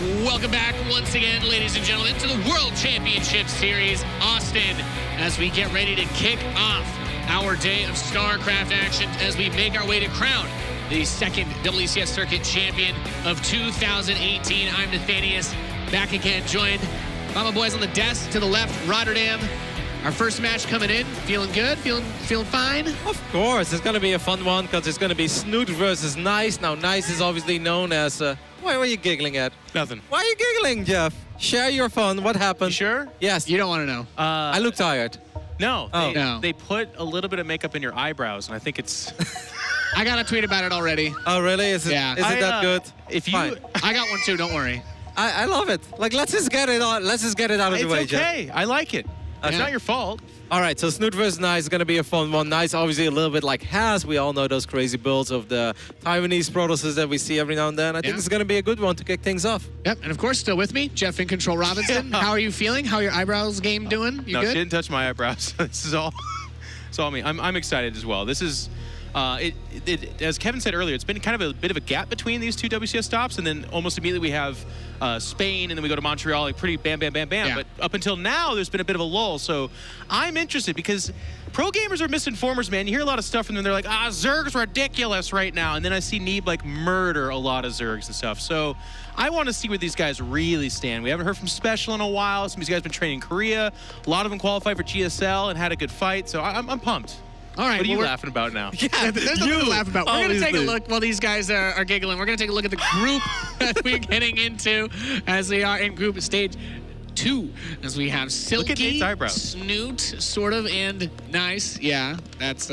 Welcome back once again, ladies and gentlemen, to the World Championship Series, Austin, as we get ready to kick off our day of StarCraft action as we make our way to crown the second WCS Circuit champion of 2018. I'm Nathanius, back again, joined by my boys on the desk to the left, Rotterdam. Our first match coming in, feeling good, feeling fine? Of course, it's going to be a fun one because it's going to be Snute versus Nice. Now, Nice is obviously known as... Why are you giggling at? Nothing. Why are you giggling, Jeff? Share your fun. What happened? You sure? Yes. You don't want to know. I look tired. No. Oh. No. They put a little bit of makeup in your eyebrows, and I think it's... I got a tweet about it already. Oh, really? Is it, Yeah. is it that good? If you... Fine. I got one too, don't worry. I love it. Like, let's just get it on. Let's just get it out of the way, It's Jeff. okay. I like it. It's Yeah. not your fault. All right, so Snute versus Nice is going to be a fun one. Nice, obviously, a little bit like Has. We all know those crazy builds of the Taiwanese Protoss that we see every now and then. I think it's going to be a good one to kick things off. Yep, and of course, still with me, Jeff in Control Robinson. Yeah. How are you feeling? How are your eyebrows game doing? You No, good? she didn't touch my eyebrows. This is all... It's all me. I'm excited as well. This is... as Kevin said earlier, it's been kind of a bit of a gap between these two WCS stops, and then almost immediately we have Spain, and then we go to Montreal, like pretty bam, bam, bam, bam. Yeah. But up until now, there's been a bit of a lull. So I'm interested because pro gamers are misinformers, man. You hear a lot of stuff from them. They're like, Zerg's ridiculous right now. And then I see Neeb like murder a lot of Zergs and stuff. So I want to see where these guys really stand. We haven't heard from Special in a while. Some of these guys have been training in Korea. A lot of them qualified for GSL and had a good fight. So I'm pumped. All right. What are you well, laughing about now? Yeah, there's nothing to laugh about. We're going to take a obviously. look while these guys are giggling. We're going to take a look at the group that we're getting into as we are in group stage 2. As we have Look at Silky, Nate's eyebrows. Snute, sort of, and Nice. Yeah, that's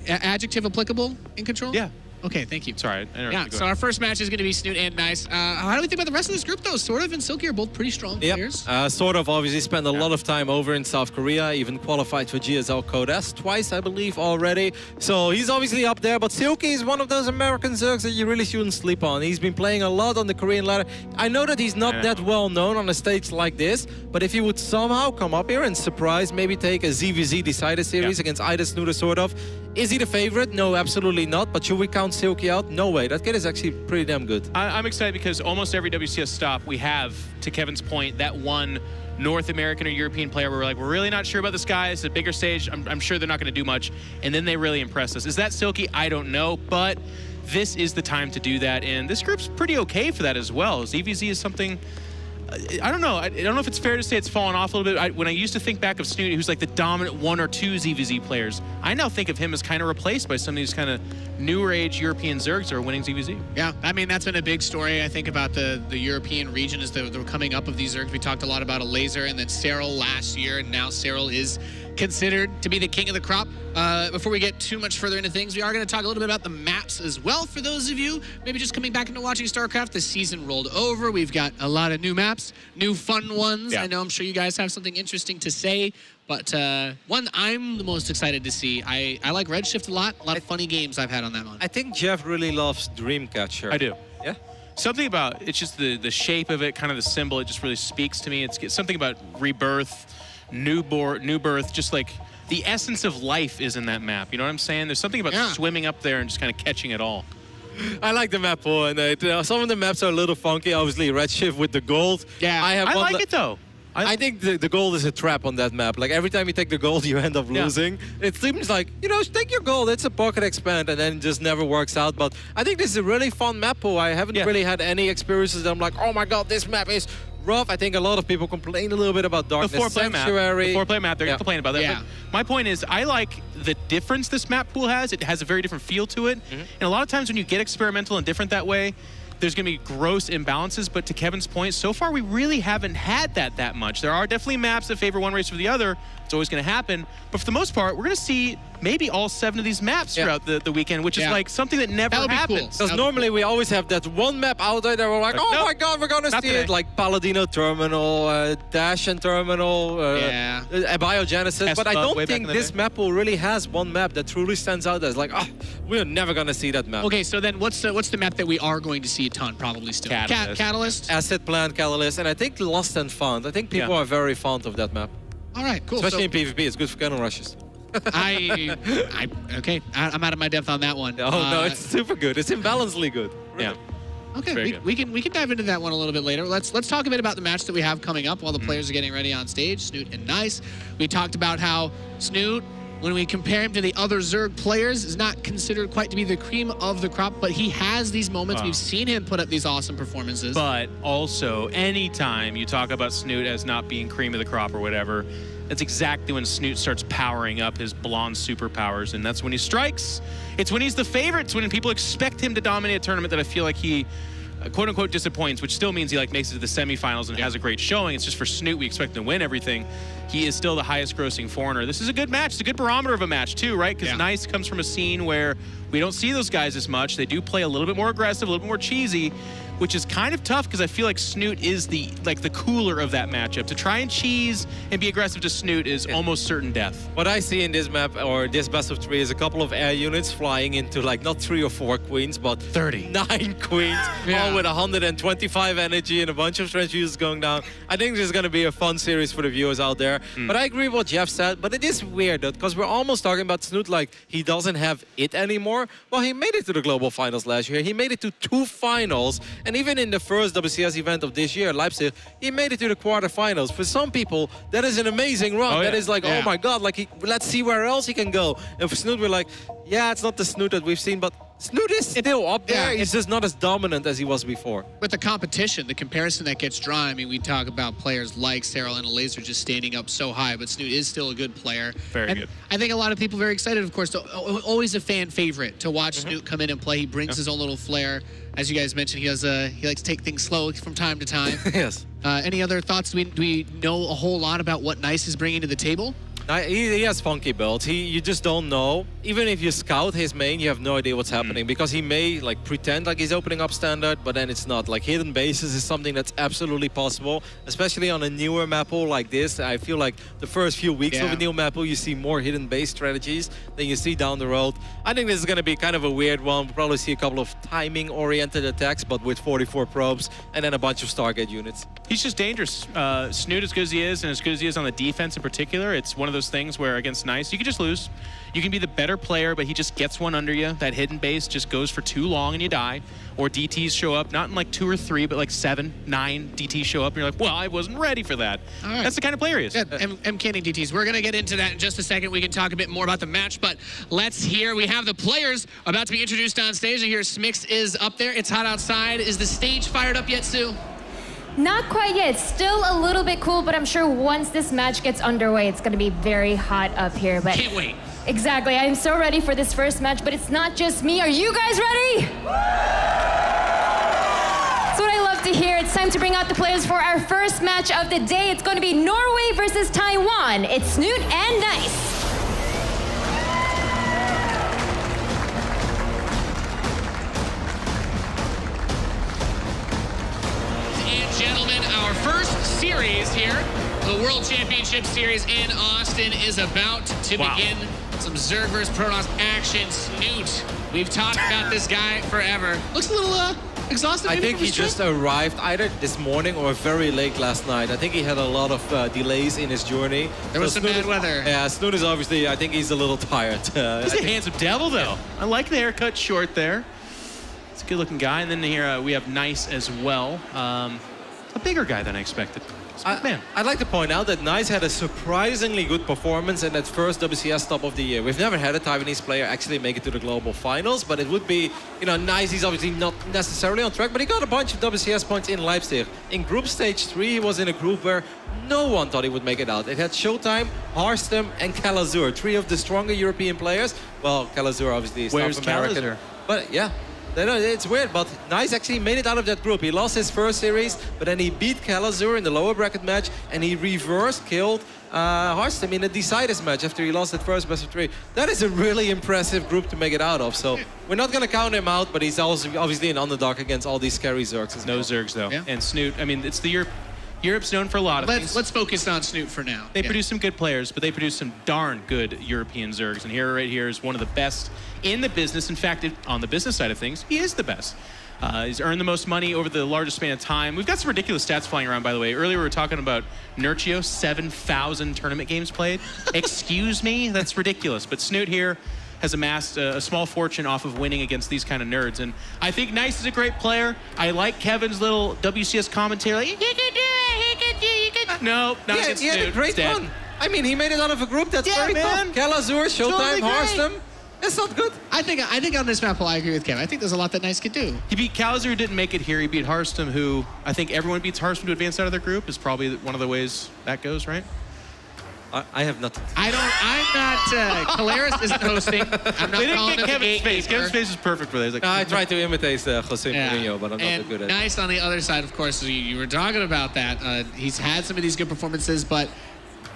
adjective applicable in Control? Yeah. Okay, thank you. Sorry, I interrupted. Yeah, Go so ahead. our first match is going to be Snute and Nice. How do we think about the rest of this group, though? Sort of and Silky are both pretty strong players. Sort of obviously spent a lot of time over in South Korea, even qualified for GSL Code S twice, I believe, already. So he's obviously up there, but Silky is one of those American Zergs that you really shouldn't sleep on. He's been playing a lot on the Korean ladder. I know that he's not that well known on a stage like this, but if he would somehow come up here and surprise, maybe take a ZVZ Decider series against either Snute or sort of, is he the favorite? No, absolutely not. But should we count Silky out? No way. That kid is actually pretty damn good. I'm excited because almost every WCS stop we have, to Kevin's point, that one North American or European player where we're like, we're really not sure about this guy. It's a bigger stage. I'm sure they're not going to do much. And then they really impress us. Is that Silky? I don't know. But this is the time to do that. And this group's pretty okay for that as well. ZVZ is something... I don't know. I don't know if it's fair to say it's fallen off a little bit. When I used to think back of Snute, who's like the dominant 1 or 2 ZVZ players, I now think of him as kind of replaced by some of these kind of newer age European Zergs that are winning ZVZ. Yeah, I mean, that's been a big story, I think, about the European region is the coming up of these Zergs. We talked a lot about a Laser and then Cyril last year, and now Cyril is considered to be the king of the crop. Before we get too much further into things, we are going to talk a little bit about the maps as well. For those of you maybe just coming back into watching StarCraft, the season rolled over. We've got a lot of new maps, new fun ones. Yeah. I know I'm sure you guys have something interesting to say, but one I'm the most excited to see. I like Redshift a lot of funny games I've had on that one. I think Jeff really loves Dreamcatcher. I do. Yeah? Something about, it's just the shape of it, kind of the symbol, it just really speaks to me. It's something about rebirth, new birth, just like the essence of life is in that map. You know what I'm saying? There's something about swimming up there and just kind of catching it all. I like the map, Paul, and some of the maps are a little funky. Obviously, Redshift with the gold. Yeah. I like it though. I think the gold is a trap on that map. Like, every time you take the gold, you end up losing. It seems like, you know, take your gold, it's a pocket expand, and then it just never works out. But I think this is a really fun map, Paul. I haven't really had any experiences that I'm like, oh my god, this map is rough. I think a lot of people complain a little bit about Darkness Sanctuary. The 4-play map, they're going to complain about that. Yeah. But my point is, I like the difference this map pool has. It has a very different feel to it. And a lot of times when you get experimental and different that way, there's going to be gross imbalances. But to Kevin's point, so far we really haven't had that much. There are definitely maps that favor one race over the other. It's always going to happen. But for the most part, we're going to see maybe all 7 of these maps throughout the weekend, which is like something that never happens. Because normally we always have that one map out there that we're like, oh my god, we're going to see it. Like Paladino Terminal, Dash and Terminal, Biogenesis. But I don't think this map will really has one map that truly stands out as like, oh, we're never going to see that map. Okay, so then what's the map that we are going to see a ton, probably still? Catalyst. Asset Plan, Catalyst, and I think Lost and Found. I think people are very fond of that map. All right, cool. Especially in PvP, it's good for cannon rushes. I'm out of my depth on that one. Oh no, it's super good. It's imbalancedly good. Yeah. Okay, we can dive into that one a little bit later. Let's talk a bit about the match that we have coming up while the players are getting ready on stage, Snute and Nice. We talked about how Snute, when we compare him to the other Zerg players, is not considered quite to be the cream of the crop, but he has these moments. We've seen him put up these awesome performances. But also, anytime you talk about Snute as not being cream of the crop or whatever, that's exactly when Snute starts powering up his blonde superpowers, and that's when he strikes. It's when he's the favorite. It's when people expect him to dominate a tournament that I feel like he quote-unquote disappoints, which still means he makes it to the semifinals and has a great showing. It's just for Snute, we expect him to win everything. He is still the highest grossing foreigner. This is a good match. It's a good barometer of a match too, right? Because Nice comes from a scene where we don't see those guys as much. They do play a little bit more aggressive, a little bit more cheesy, which is kind of tough because I feel like Snute is the cooler of that matchup. To try and cheese and be aggressive to Snute is almost certain death. What I see in this map, or this best of 3, is a couple of air units flying into not 3 or 4 queens, but 39 queens, all with 125 energy and a bunch of transfuses going down. I think this is going to be a fun series for the viewers out there. But I agree with what Jeff said, but it is weird because we're almost talking about Snute like he doesn't have it anymore. Well, he made it to the global finals last year. He made it to 2 finals. And even in the first WCS event of this year, Leipzig, he made it to the quarterfinals. For some people, that is an amazing run. That is oh my God, let's see where else he can go. And for Snute, we're like, yeah, it's not the Snute that we've seen, but Snute is still up there. He's just not as dominant as he was before. With the competition, the comparison that gets drawn, I mean, we talk about players like Cyril and Laser just standing up so high, but Snute is still a good player. Very good. I think a lot of people are very excited, of course. Always a fan favorite to watch Snute come in and play. He brings his own little flair. As you guys mentioned, he likes to take things slow from time to time. Yes. Any other thoughts? Do we know a whole lot about what Nice is bringing to the table? He has funky builds. You just don't know. Even if you scout his main, you have no idea what's happening because he may pretend like he's opening up standard, but then it's not. Hidden bases is something that's absolutely possible, especially on a newer map pool like this. I feel like the first few weeks of a new map pool, you see more hidden base strategies than you see down the road. I think this is going to be kind of a weird one. We'll probably see a couple of timing-oriented attacks, but with 44 probes and then a bunch of Stargate units. He's just dangerous. Snute, as good as he is, and as good as he is on the defense in particular, it's one of those things where against Nice, you can just lose. You can be the better player, but he just gets one under you. That hidden base just goes for too long and you die. Or DTs show up, not in 2 or 3, but 7, 9 DTs show up, and you're like, well, I wasn't ready for that. That's the kind of player he is. Yeah, M canning DTs. We're going to get into that in just a second. We can talk a bit more about the match, but let's hear. We have the players about to be introduced on stage. I hear Smix is up there. It's hot outside. Is the stage fired up yet, Sue? Not quite yet. Still a little bit cool, but I'm sure once this match gets underway, it's going to be very hot up here. But can't wait. Exactly. I am so ready for this first match, but it's not just me. Are you guys ready? That's what I love to hear. It's time to bring out the players for our first match of the day. It's going to be Norway versus Taiwan. It's Snute and Nice. Gentlemen, our first series here, the World Championship Series in Austin, is about to begin. Some Zerg vs Protoss action. Snute, we've talked about this guy forever. Looks a little exhausted. I think he just arrived either this morning or very late last night. I think he had a lot of delays in his journey. There was some bad weather. Yeah, Snute is obviously, I think he's a little tired. He's a handsome devil, though. I like the haircut short there. It's a good-looking guy. And then here we have Nice as well. A bigger guy than I expected. I'd like to point out that Nice had a surprisingly good performance in that first WCS top of the year. We've never had a Taiwanese player actually make it to the global finals, but it would be, Nice. He's obviously not necessarily on track, but he got a bunch of WCS points in Leipzig. In group stage 3, he was in a group where no one thought he would make it out. It had Showtime, Harstem, and Kalazur, 3 of the stronger European players. Well, Kalazur obviously is South American. Kalazur? But yeah. It's weird, but Nice actually made it out of that group. He lost his first series, but then he beat Kalazur in the lower bracket match, and he reverse killed Harstem in a deciders match after he lost that first best of 3. That is a really impressive group to make it out of. So we're not going to count him out, but he's also obviously an underdog against all these scary Zergs. No Zergs, though. Yeah. And Snute, I mean, it's the Europe's known for a lot of things. Let's focus on Snute for now. They produce some good players, but they produce some darn good European Zergs. And right here is one of the best in the business. In fact, on the business side of things, he is the best. He's earned the most money over the largest span of time. We've got some ridiculous stats flying around, by the way. Earlier we were talking about Nurchio, 7,000 tournament games played. Excuse me, that's ridiculous. But Snute here, has amassed a small fortune off of winning against these kind of nerds. And I think Nice is a great player. I like Kevin's little WCS commentary. Like, you can do it, he can do it, you can... No, not against He had a great run. I mean, he made it out of a group that's very tough. Kalazur, Showtime, Harstem. It's not good. I think on this map, I agree with Kevin. I think there's a lot that Nice could do. He beat Kalazur, who didn't make it here. He beat Harstem, who I think everyone beats Harstem to advance out of their group is probably one of the ways that goes, right? I have nothing. I'm not, Caleris isn't hosting. I'm not They didn't calling get him Kevin's the face. gatekeeper. Kevin's face is perfect for that. He's like, I tried to imitate Jose Mourinho, but I'm not and that good at it. Nice on the other side, of course, you were talking about that. He's had some of these good performances, but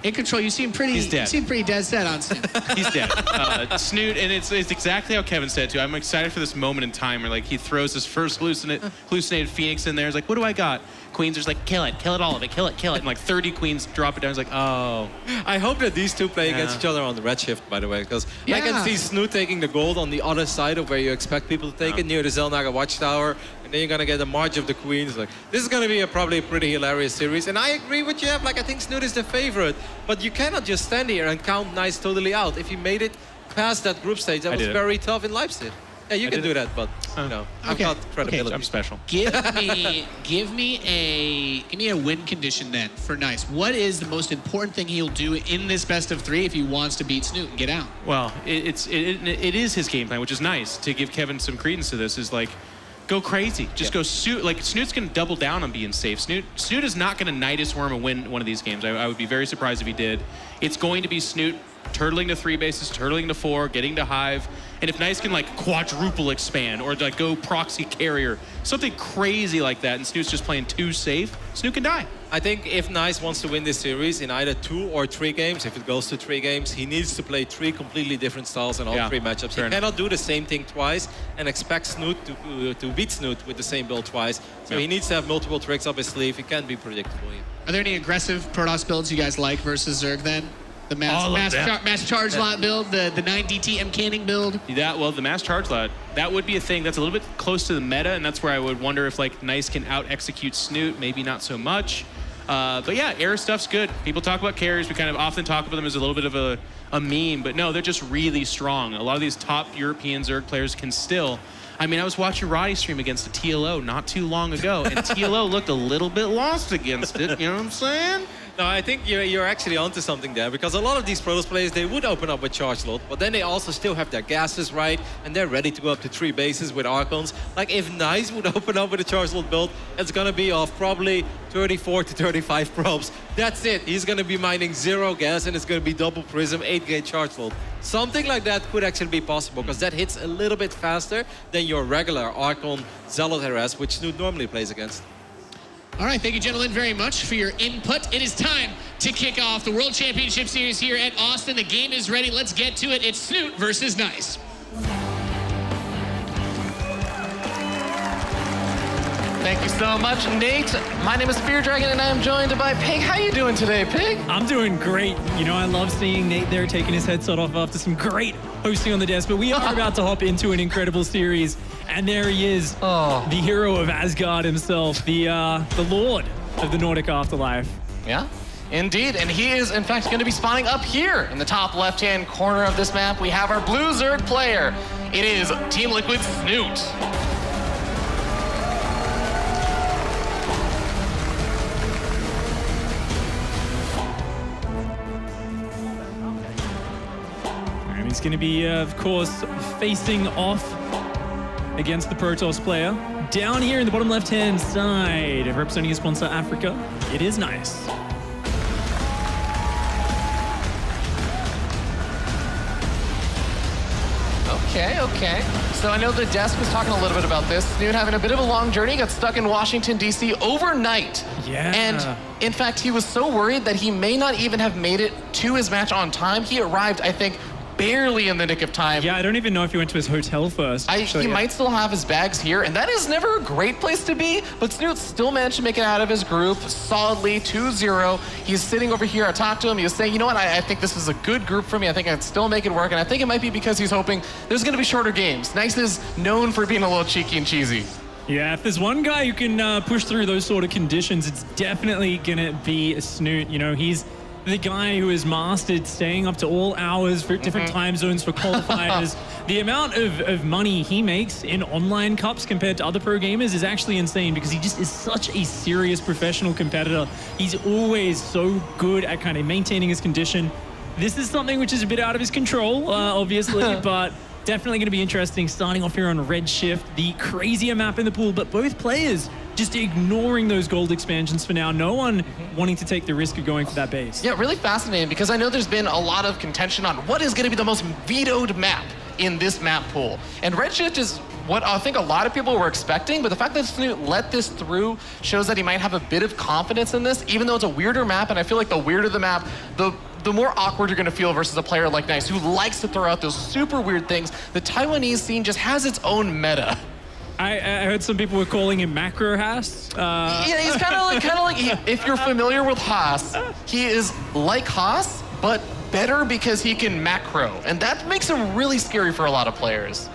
in control, you seem pretty. He's dead. You seem pretty dead set on Snute. He's dead. Snute, and it's exactly how Kevin said too. I'm excited for this moment in time where like he throws his first hallucinated Phoenix in there. He's like, what do I got? Queens are just like, kill it, all of it, kill it. And like 30 Queens drop it down. He's like, oh. I hope that these two play against each other on the Redshift, by the way, because I can see Snute taking the gold on the other side of where you expect people to take it, near the Zelnaga Watchtower, and then you're going to get the March of the Queens. Like, this is going to be probably a pretty hilarious series, and I agree with Jeff. Like, I think Snute is the favorite, but you cannot just stand here and count Nice totally out. If he made it past that group stage, that was very tough in Leipzig. Yeah, you can do that, but you know, I've got credibility. I'm special. Give me a win condition then for Nice. What is the most important thing he'll do in this best of 3 if he wants to beat Snute and get out? Well, it is his game plan, which is nice. To give Kevin some credence to this is like, go crazy. Just go like Snoot's going to double down on being safe. Snute is not going to Nidus Worm and win one of these games. I would be very surprised if he did. It's going to be Snute turtling to 3 bases, turtling to 4, getting to Hive. And if Nice can like quadruple expand or like go proxy carrier, something crazy like that, and Snoot's just playing too safe, Snute can die. I think if Nice wants to win this series in either 2 or 3 games, if it goes to 3 games, he needs to play 3 completely different styles in all 3 matchups. He cannot do the same thing twice and expect Snute to beat Snute with the same build twice. So he needs to have multiple tricks up his sleeve. He can't be predictable here. Are there any aggressive Protoss builds you guys like versus Zerg then? The mass charge lot build, the 9DT M canning build. Well, the mass charge lot, that would be a thing that's a little bit close to the meta, and that's where I would wonder if like Nice can out execute Snute, maybe not so much. But yeah, air stuff's good. People talk about carriers. We kind of often talk about them as a little bit of a meme, but no, they're just really strong. A lot of these top European Zerg players can still. I mean, I was watching Roddy stream against a TLO not too long ago, and TLO looked a little bit lost against it. You know what I'm saying? No, I think you're actually onto something there, because a lot of these Protoss players, they would open up with Charge Lot, but then they also still have their gases right, and they're ready to go up to 3 bases with Archons. Like, if Nice would open up with a Charge Lot build, it's going to be off probably 34 to 35 probes. That's it. He's going to be mining 0 gas, and it's going to be double Prism, 8-gate Charge Lot. Something like that could actually be possible, because that hits a little bit faster than your regular Archon Zealot harass, which Snute normally plays against. All right, thank you, gentlemen, very much for your input. It is time to kick off the World Championship Series here at Austin. The game is ready. Let's get to it. It's Snute versus Nice. Thank you so much, Nate. My name is Spear Dragon, and I am joined by Pig. How you doing today, Pig? I'm doing great. You know, I love seeing Nate there taking his headset off after some great hosting on the desk, but we are about to hop into an incredible series, and there he is, the hero of Asgard himself, the lord of the Nordic afterlife. Yeah, indeed, and he is, in fact, going to be spawning up here in the top left-hand corner of this map. We have our blue Zerg player. It is Team Liquid's Snute. He's going to be, of course, facing off against the Protoss player. Down here in the bottom left-hand side, representing his sponsor, Africa, it is Nice. Okay. So I know the desk was talking a little bit about this. Snute having a bit of a long journey, got stuck in Washington, D.C. overnight. Yeah. And in fact, he was so worried that he may not even have made it to his match on time. He arrived, I think, barely in the nick of time. Yeah, I don't even know if he went to his hotel first. He might still have his bags here, and that is never a great place to be, but Snute still managed to make it out of his group solidly, 2-0. He's sitting over here. I talked to him. He was saying, you know what, I think this is a good group for me. I think I can still make it work, and I think it might be because he's hoping there's going to be shorter games. Nice is known for being a little cheeky and cheesy. Yeah, if there's one guy who can push through those sort of conditions, it's definitely going to be Snute. You know, he's the guy who has mastered staying up to all hours for different time zones for qualifiers. The amount of money he makes in online cups compared to other pro gamers is actually insane because he just is such a serious professional competitor. He's always so good at kind of maintaining his condition. This is something which is a bit out of his control, obviously, but definitely going to be interesting starting off here on Redshift, the crazier map in the pool, but both players just ignoring those gold expansions for now. No one wanting to take the risk of going for that base. Yeah, really fascinating because I know there's been a lot of contention on what is going to be the most vetoed map in this map pool. And Redshift is what I think a lot of people were expecting, but the fact that Snute let this through shows that he might have a bit of confidence in this, even though it's a weirder map, and I feel like the weirder the map, the more awkward you're going to feel versus a player like Nice, who likes to throw out those super weird things. The Taiwanese scene just has its own meta. I heard some people were calling him Macro Haas. Yeah, he's kind of like if you're familiar with Haas, he is like Haas, but better because he can macro, and that makes him really scary for a lot of players.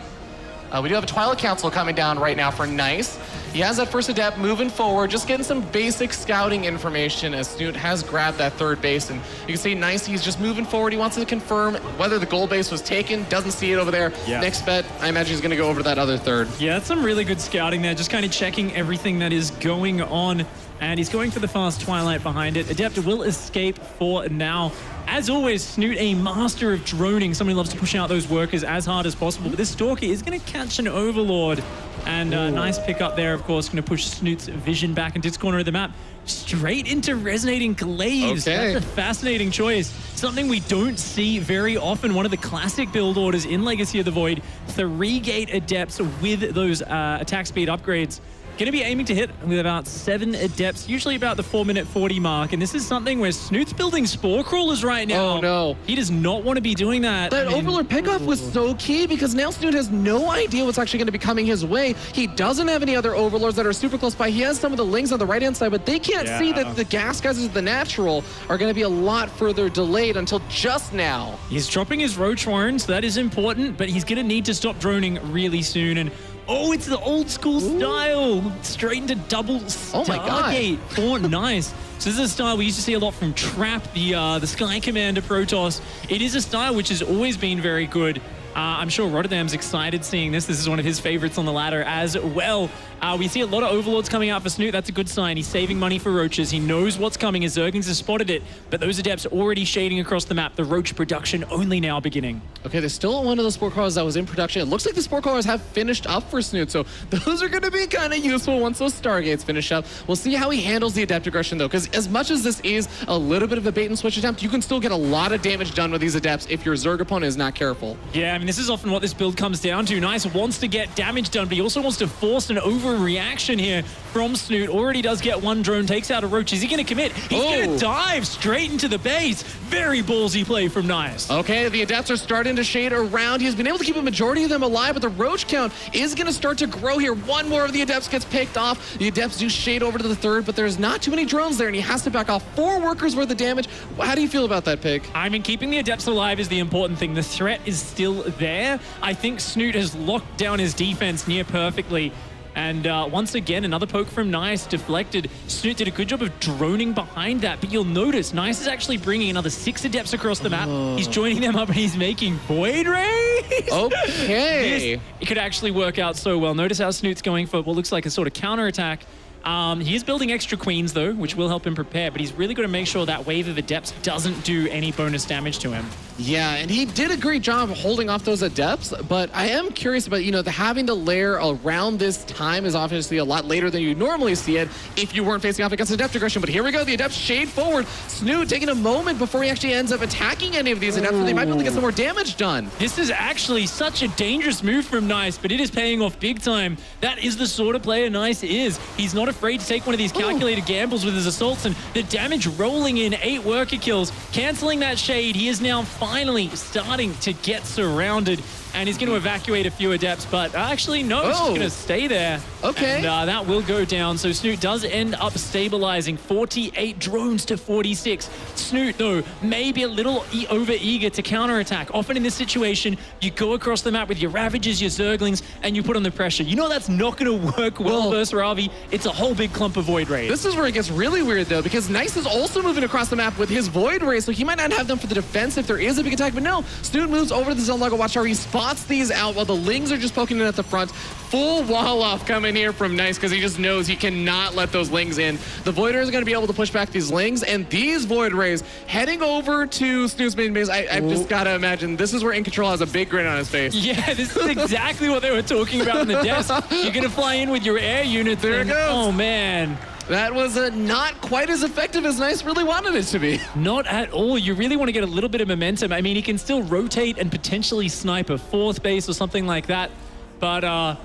We do have a Twilight Council coming down right now for Nice. He has that first adept moving forward, just getting some basic scouting information as Snute has grabbed that third base. And you can see Nice, he's just moving forward. He wants to confirm whether the gold base was taken. Doesn't see it over there. Yeah. Next bet, I imagine he's going to go over to that other third. Yeah, that's some really good scouting there, just kind of checking everything that is going on. And he's going for the fast Twilight behind it. Adept will escape for now. As always, Snute, a master of droning. Somebody loves to push out those workers as hard as possible. But this Stalker is going to catch an Overlord. And nice pick up there, of course, going to push Snute's vision back into its corner of the map. Straight into Resonating Glaives. Okay. That's a fascinating choice. Something we don't see very often. One of the classic build orders in Legacy of the Void. 3-gate Adepts with those attack speed upgrades. Going to be aiming to hit with about 7 Adepts, usually about the 4-minute 40 mark. And this is something where Snute's building Spore Crawlers right now. Oh, no. He does not want to be doing that. That Overlord pickoff was so key because now Snute has no idea what's actually going to be coming his way. He doesn't have any other Overlords that are super close by. He has some of the Lings on the right-hand side, but they can't see that the gas guys of the natural are going to be a lot further delayed until just now. He's dropping his Roach Warren, so that is important, but he's going to need to stop droning really soon. And oh, it's the old school style. Straight into double Stargate for Nice. So this is a style we used to see a lot from Trap, the Sky Commander Protoss. It is a style which has always been very good. I'm sure Rotterdam's excited seeing this. This is one of his favorites on the ladder as well. We see a lot of Overlords coming out for Snute. That's a good sign. He's saving money for Roaches. He knows what's coming as Zerglings have spotted it, but those Adepts already shading across the map. The Roach production only now beginning. Okay, there's still one of those Spore Crawlers that was in production. It looks like the Spore Crawlers have finished up for Snute, so those are going to be kind of useful once those Stargates finish up. We'll see how he handles the Adept aggression, though, because as much as this is a little bit of a bait-and-switch attempt, you can still get a lot of damage done with these Adepts if your Zerg opponent is not careful. Yeah, I mean, this is often what this build comes down to. Nice wants to get damage done, but he also wants to force an overreaction here from Snute. Already does get one drone, takes out a Roach. Is he going to commit? He's going to dive straight into the base. Very ballsy play from Nice. Okay, the Adepts are starting to shade around. He's been able to keep a majority of them alive, but the Roach count is going to start to grow here. One more of the Adepts gets picked off. The Adepts do shade over to the third, but there's not too many drones there, and he has to back off. 4 workers worth of damage. How do you feel about that pick? I mean, keeping the Adepts alive is the important thing. The threat is still there. I think Snute has locked down his defense near perfectly. And once again, another poke from Nice deflected. Snute did a good job of droning behind that, but you'll notice Nice is actually bringing another 6 Adepts across the map. He's joining them up and he's making Void Rays. Okay. It could actually work out so well. Notice how Snute's going for what looks like a sort of counterattack. He is building extra queens, though, which will help him prepare, but he's really got to make sure that wave of Adepts doesn't do any bonus damage to him. Yeah, and he did a great job holding off those Adepts, but I am curious about, having to lair around this time is obviously a lot later than you normally see it if you weren't facing off against Adept aggression, but here we go, the Adepts shade forward. Snute taking a moment before he actually ends up attacking any of these Adepts, but they might be able to get some more damage done. This is actually such a dangerous move from Nice, but it is paying off big time. That is the sort of player Nice is. He's not afraid to take one of these calculated gambles with his assaults, and the damage rolling in. 8 worker kills, canceling that shade. He is now finally starting to get surrounded. and he's going to evacuate a few adepts, but actually, no, he's just going to stay there. Okay. And that will go down. So Snute does end up stabilizing 48 drones to 46. Snute, though, may be a little over-eager to counterattack. Often in this situation, you go across the map with your Ravages, your Zerglings, and you put on the pressure. You know that's not going to work well versus Ravi. It's a whole big clump of Void Rays. This is where it gets really weird, though, because Nice is also moving across the map with his Void Rays, so he might not have them for the defense if there is a big attack, but no, Snute moves over to the Zone Logger Watchtower. He spots these out while the Lings are just poking in at the front. Full wall off coming here from Nice because he just knows he cannot let those Lings in. The Void Rays are going to be able to push back these Lings, and these Void Rays heading over to Snute's main base. I've just got to imagine this is where In Control has a big grin on his face. Yeah, this is exactly what they were talking about in the desk. You're going to fly in with your air units. There it goes. Oh, man. That was not quite as effective as Nice really wanted it to be. Not at all. You really want to get a little bit of momentum. I mean, he can still rotate and potentially snipe a 4th base or something like that. But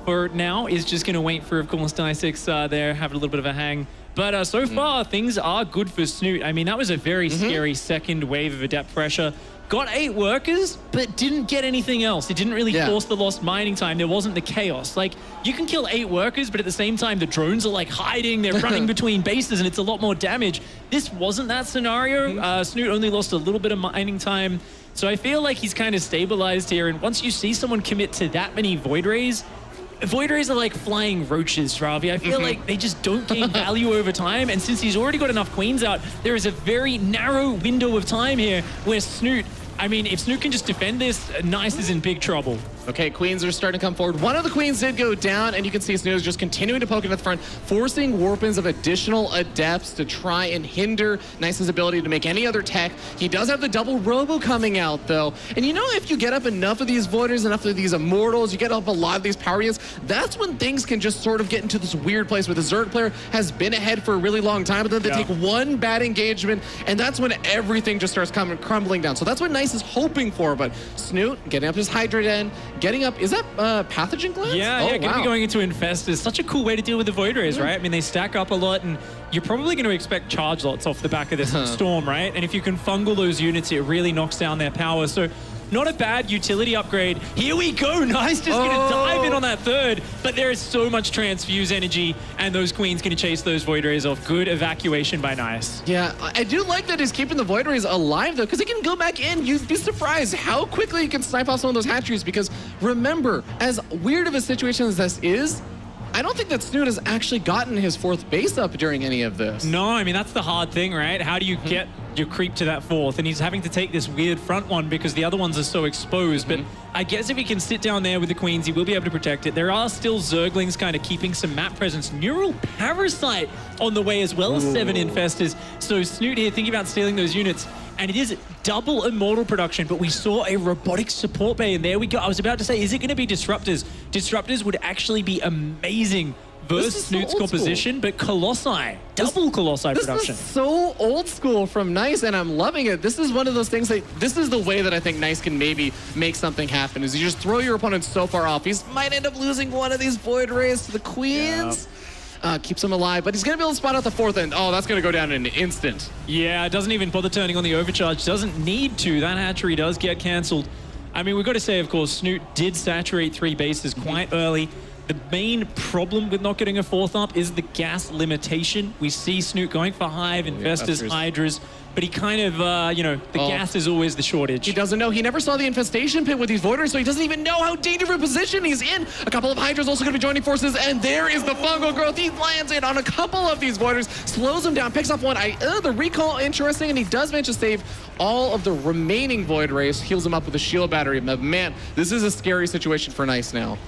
for now, is just going to wait for, of course, Die6 there, have a little bit of a hang. But so far, things are good for Snute. I mean, that was a very scary second wave of adept pressure. Got 8 workers, but didn't get anything else. It didn't really force the lost mining time. There wasn't the chaos. Like, you can kill 8 workers, but at the same time, the drones are like hiding. They're running between bases, and it's a lot more damage. This wasn't that scenario. Snute only lost a little bit of mining time. So I feel like he's kind of stabilized here. And once you see someone commit to that many Void Rays are like flying roaches, Ravi. I feel like they just don't gain value over time. And since he's already got enough Queens out, there is a very narrow window of time here where Snute, I mean, if Snute can just defend this, Nice is in big trouble. Okay, Queens are starting to come forward. One of the Queens did go down, and you can see Snute is just continuing to poke it at the front, forcing warpins of additional adepts to try and hinder Nice's ability to make any other tech. He does have the double robo coming out, though. And you know, if you get up enough of these Voiders, enough of these Immortals, you get up a lot of these power units, that's when things can just sort of get into this weird place where the Zerg player has been ahead for a really long time, but then they take one bad engagement, and that's when everything just starts crumbling down. So that's what Nice is hoping for, but Snute getting up his Hydra Den, getting up, is that Pathogen Glands? Yeah, gonna be going into Infestors. Such a cool way to deal with the Void Rays, right? I mean, they stack up a lot, and you're probably going to expect charge lots off the back of this Storm, right? And if you can fungal those units, it really knocks down their power. So not a bad utility upgrade. Here we go. Nice, just going to dive in on that 3rd, but there is so much transfuse energy, and those Queens going to chase those Void Rays off. Good evacuation by Nice. Yeah, I do like that he's keeping the Void Rays alive, though, because he can go back in. You'd be surprised how quickly he can snipe off some of those hatcheries, because remember, as weird of a situation as this is, I don't think that Snute has actually gotten his 4th base up during any of this. No, I mean, that's the hard thing, right? How do you get your creep to that 4th? And he's having to take this weird front one because the other ones are so exposed. But I guess if he can sit down there with the Queens, he will be able to protect it. There are still Zerglings kind of keeping some map presence. Neural Parasite on the way as well as 7 Infestors. So Snute here thinking about stealing those units. And it is double Immortal production, but we saw a Robotic Support Bay, and there we go. I was about to say, is it going to be Disruptors? Disruptors would actually be amazing versus Snute's composition, but Colossi, double Colossi production. This is so old school from Nice, and I'm loving it. This is one of those things that, this is the way that I think Nice can maybe make something happen, is you just throw your opponent so far off. He might end up losing one of these Void Rays to the Queens. Keeps him alive, but he's going to be able to spot out the 4th end. Oh, that's going to go down in an instant. Yeah, doesn't even bother turning on the overcharge. Doesn't need to. That hatchery does get cancelled. I mean, we've got to say, of course, Snute did saturate 3 bases quite early. The main problem with not getting a 4th up is the gas limitation. We see Snute going for Hive, Infestors, Hydras, but he kind of, you know, the gas is always the shortage. He doesn't know. He never saw the Infestation Pit with these Voiders, so he doesn't even know how dangerous a position he's in. A couple of Hydras also going to be joining forces, and there is the fungal growth. He lands in on a couple of these Voiders, slows him down, picks off one. The recall, interesting, and he does manage to save all of the remaining Void Rays, heals him up with a shield battery. But man, this is a scary situation for Nice now.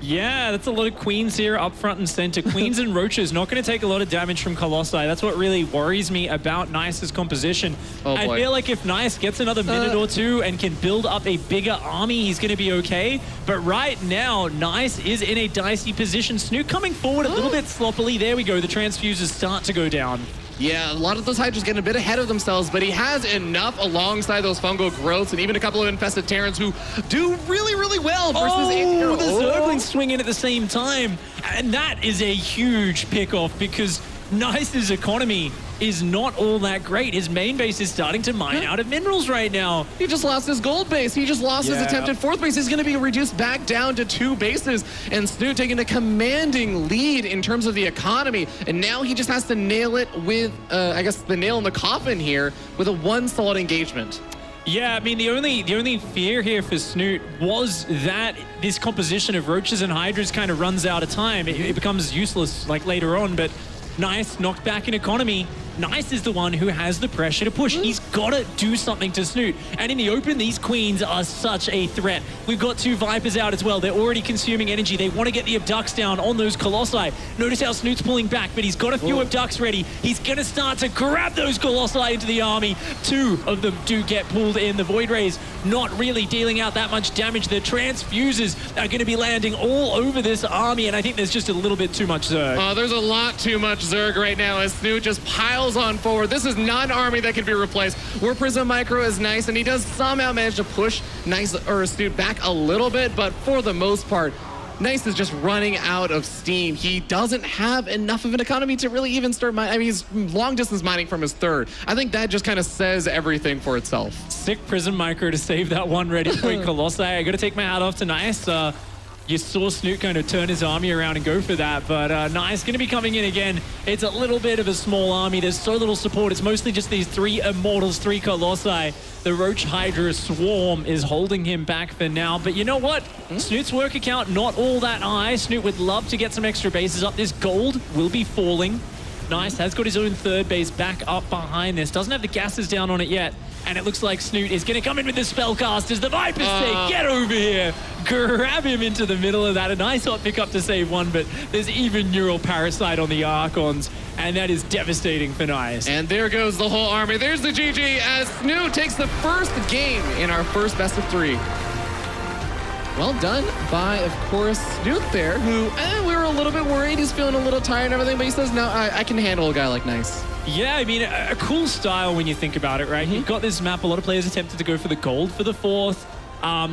Yeah, that's a lot of Queens here up front and center. Queens and Roaches not going to take a lot of damage from Colossi. That's what really worries me about Nice's composition. I feel like if Nice gets another minute or two and can build up a bigger army, he's going to be okay. But right now, Nice is in a dicey position. Snute coming forward a little bit sloppily. There we go. The transfuses start to go down. Yeah, a lot of those Hydras getting a bit ahead of themselves, but he has enough alongside those fungal growths and even a couple of infested Terrans who do really, really well versus the Zerglings swing in at the same time. And that is a huge pick-off because Nice's economy is not all that great. His main base is starting to mine out of minerals right now. He just lost his gold base. He just lost his Yeah. attempted 4th base. He's going to be reduced back down to 2 bases. And Snute taking a commanding lead in terms of the economy. And now he just has to nail it with, I guess, the nail in the coffin here with a 1 solid engagement. Yeah, I mean, the only fear here for Snute was that this composition of Roaches and Hydras kind of runs out of time. It becomes useless, like, later on, but Nice knocked back in economy. Nice is the one who has the pressure to push. He's got to do something to Snute. And in the open, these Queens are such a threat. We've got 2 Vipers out as well. They're already consuming energy. They want to get the Abducts down on those Colossi. Notice how Snute's pulling back, but he's got a few Abducts ready. He's going to start to grab those Colossi into the army. 2 of them do get pulled in. The Void Rays not really dealing out that much damage. The Transfuses are going to be landing all over this army, and I think there's just a little bit too much Zerg. There's a lot too much Zerg right now as Snute just piles on forward. This is not an army that can be replaced. Where Prism Micro is Nice, and he does somehow manage to push Nice or Snute back a little bit, but for the most part, Nice is just running out of steam. He doesn't have enough of an economy to really even start mining. I mean, he's long distance mining from his 3rd. I think that just kind of says everything for itself. Sick Prism Micro to save that one ready point Colossi. I got to take my hat off to Nice. You saw Snute kind of turn his army around and go for that, but Nice going to be coming in again. It's a little bit of a small army. There's so little support. It's mostly just these 3 Immortals, 3 Colossi. The Roach Hydra Swarm is holding him back for now, but you know what? Snute's work account not all that high. Snute would love to get some extra bases up. This gold will be falling. Nice has got his own 3rd base back up behind this. Doesn't have the gases down on it yet. And it looks like Snute is going to come in with the spellcast as the Vipers say, get over here. Grab him into the middle of that. A nice hot pickup to save 1, but there's even Neural Parasite on the Archons, and that is devastating for Nice. And there goes the whole army. There's the GG as Snute takes the first game in our first best of 3. Well done by, of course, Snute there, who we were a little bit worried. He's feeling a little tired and everything, but he says, no, I can handle a guy like Nice. Yeah, I mean, a cool style when you think about it, right? You've got this map. A lot of players attempted to go for the gold for the 4th.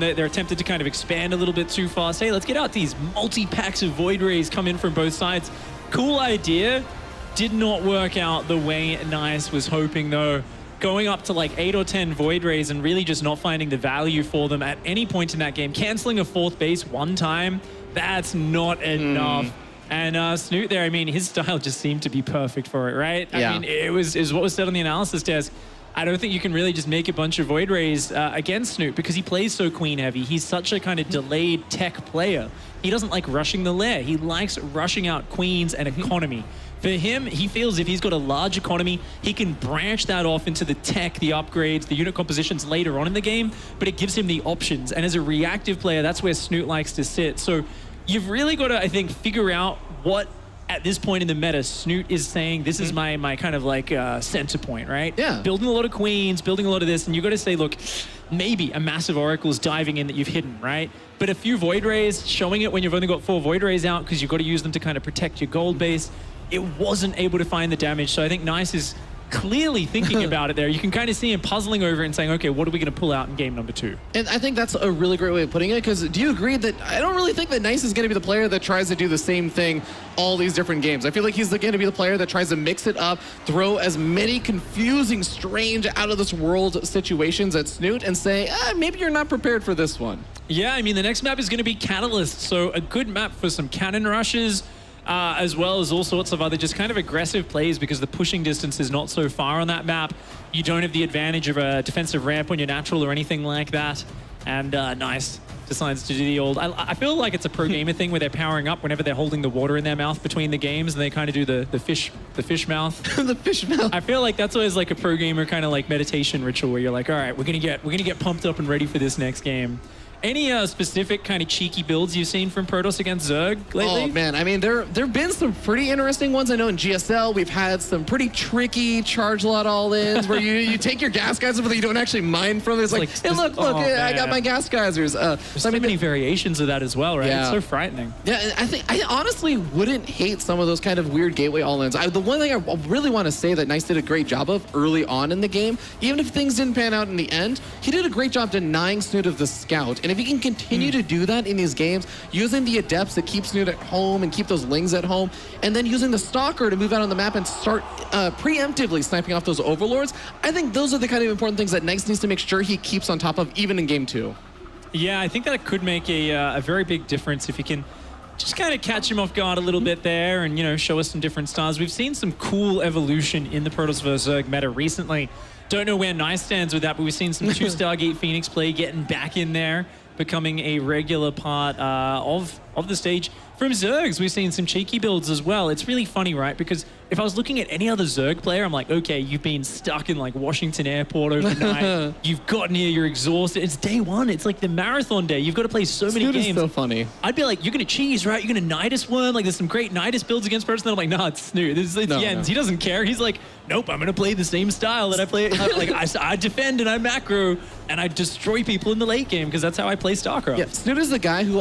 They're attempted to kind of expand a little bit too fast. Hey, let's get out these multi-packs of Void Rays come in from both sides. Cool idea. Did not work out the way Nice was hoping, though. Going up to like 8 or 10 Void Rays and really just not finding the value for them at any point in that game. Canceling a 4th base 1 time, that's not enough. And Snute there, I mean, his style just seemed to be perfect for it, right? Yeah. I mean, it was what was said on the analysis desk. I don't think you can really just make a bunch of Void Rays against Snute because he plays so queen heavy. He's such a kind of delayed tech player. He doesn't like rushing the lair. He likes rushing out queens and economy. For him, he feels if he's got a large economy, he can branch that off into the tech, the upgrades, the unit compositions later on in the game, but it gives him the options. And as a reactive player, that's where Snute likes to sit. So you've really got to, I think, figure out what, at this point in the meta, Snute is saying, this is my kind of like center point, right? Yeah. Building a lot of queens, building a lot of this, and you got to say, look, maybe a massive Oracle's diving in that you've hidden, right? But a few Void Rays, showing it when you've only got 4 Void Rays out because you've got to use them to kind of protect your gold base, it wasn't able to find the damage. So I think Nice is clearly thinking about it there. You can kind of see him puzzling over it and saying, okay, what are we going to pull out in game number 2? And I think that's a really great way of putting it, because do you agree that I don't really think that Nice is going to be the player that tries to do the same thing all these different games. I feel like he's going to be the player that tries to mix it up, throw as many confusing, strange, out of this world situations at Snute and say, maybe you're not prepared for this one. Yeah, I mean, the next map is going to be Catalyst, so a good map for some cannon rushes, as well as all sorts of other just kind of aggressive plays because the pushing distance is not so far on that map. You don't have the advantage of a defensive ramp on your natural or anything like that. And Nice decides to do the old... I feel like it's a pro gamer thing where they're powering up whenever they're holding the water in their mouth between the games, and they kind of do the fish mouth. The fish mouth. I feel like that's always like a pro gamer kind of like meditation ritual where you're like, all right, we're gonna get pumped up and ready for this next game. Any specific kind of cheeky builds you've seen from Protoss against Zerg lately? Oh, man. I mean, there've been some pretty interesting ones. I know in GSL, we've had some pretty tricky charge lot all-ins where you take your gas geysers, but you don't actually mine from it. It's like, hey, look, I got my gas geysers. There's so many variations of that as well, right? Yeah. It's so frightening. Yeah, and I honestly wouldn't hate some of those kind of weird gateway all-ins. The one thing I really want to say that Nice did a great job of early on in the game, even if things didn't pan out in the end, he did a great job denying Snute of the scout And if he can continue to do that in these games, using the Adepts to keep Snute at home and keep those Lings at home, and then using the Stalker to move out on the map and start preemptively sniping off those Overlords, I think those are the kind of important things that Nice needs to make sure he keeps on top of even in game 2. Yeah, I think that could make a very big difference if he can just kind of catch him off guard a little bit there and, you know, show us some different styles. We've seen some cool evolution in the Protoss vs. Zerg meta recently. Don't know where Nice stands with that, but we've seen some 2 Stargate Phoenix play getting back in there, becoming a regular part of the stage. From Zergs, we've seen some cheeky builds as well. It's really funny, right? Because if I was looking at any other Zerg player, I'm like, okay, you've been stuck in like Washington Airport overnight. You've gotten here, you're exhausted. It's day one. It's like the marathon day. You've got to play so many games. Snute is so funny. I'd be like, you're going to cheese, right? You're going to Nidus worm. Like, there's some great Nidus builds against person. I'm like, nah, it's Snute. It's Jens. He doesn't care. He's like, nope, I'm going to play the same style that I play. Like, I defend and I macro and I destroy people in the late game because that's how I play StarCraft. Yeah, Snute is the guy who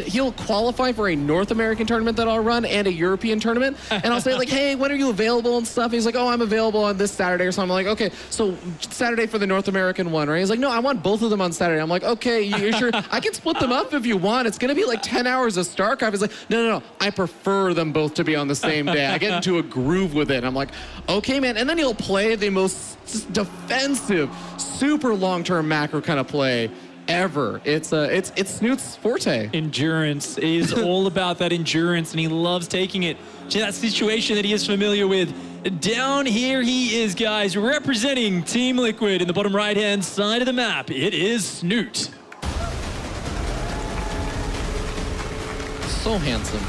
he'll qualify for a North American tournament that I'll run and a European tournament. And I'll say like, hey, when are you available and stuff? And he's like, oh, I'm available on this Saturday or something. I'm like, okay, so Saturday for the North American one, right? He's like, no, I want both of them on Saturday. I'm like, okay, you're sure? I can split them up if you want. It's going to be like 10 hours of StarCraft. He's like, no, I prefer them both to be on the same day. I get into a groove with it. I'm like, okay, man. And then he'll play the most defensive, super long-term macro kind of play ever. It's Snute's forte. Endurance is all about that endurance, and he loves taking it to that situation that he is familiar with. Down here he is, guys, representing Team Liquid in the bottom right-hand side of the map. It is Snute. So handsome.